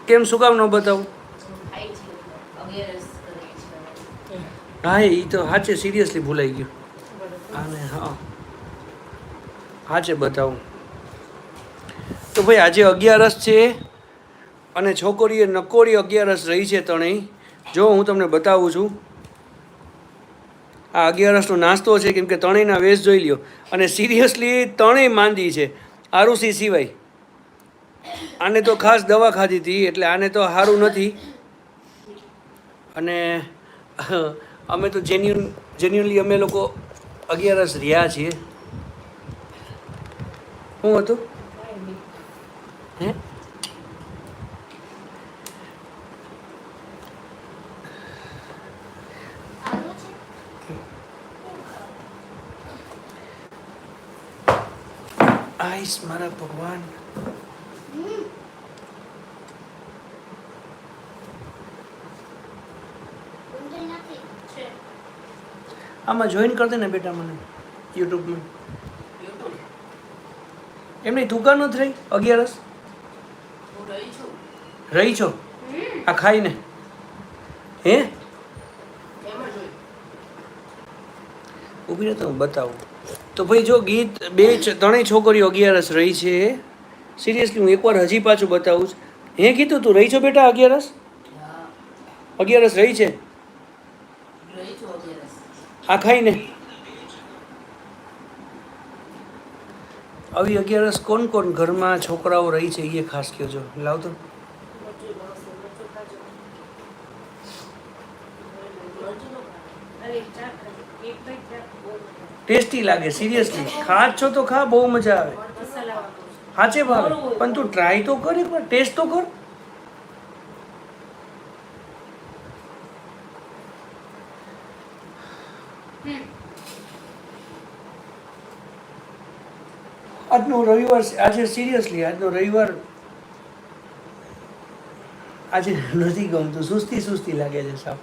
કેમ શું કામ ન બતાવું? હા એ તો સાચે સિરિયસલી ભૂલાઈ ગયું. અને હા સાચે બતાવું તો ભાઈ આજે 11 છે અને છોકરીએ નકોરી 11 રહી છે ત્રણેય. જો હું તમને બતાવું છું આ 11નો નાસ્તો છે, કેમ કે ત્રણેયના વેશ જોઈ લ્યો. અને સિરિયસલી ત્રણેય માંદી છે, આરુષિ સિવાય. આને તો ખાસ દવા ખાધી હતી એટલે આને તો સારું નથી. અને અમે તો જેન્યુઅલી અમે લોકો 11 રહ્યા છીએ. શું હતું હે? આઈસ મારા ભગવાન. આમાં જોઈન કરી દે ને બેટા મને યુટ્યુબમાં. એમની દુકાન નથી રહી 11 રહી છો આ ખાઈને? હે ઊભી રહે તો હું બતાવું. તો ભાઈ જો ગીત ત્રણેય છોકરીઓ 11 રહી છે. સિરિયસલી હું એકવાર હજી પાછું બતાવું છું. હે કીધું તું રહી છો બેટા 11 રહી છે આ ખાઈને? આવી 11 કોણ ઘરમાં છોકરાઓ રહી છે એ ખાસ કહેજો. લાવ તો ટેસ્ટી લાગે. સિરિયસલી ખાસ છો તો ખા, બહુ મજા આવે. સાચે ભાવે પણ તું ટ્રાય તો કર, એકવાર ટેસ્ટ તો કર. આજનો રવિવાર આજે સિરિયસલી આજનો રવિવાર આજે નથી ગમતું. સુસ્તી લાગે છે સાવ.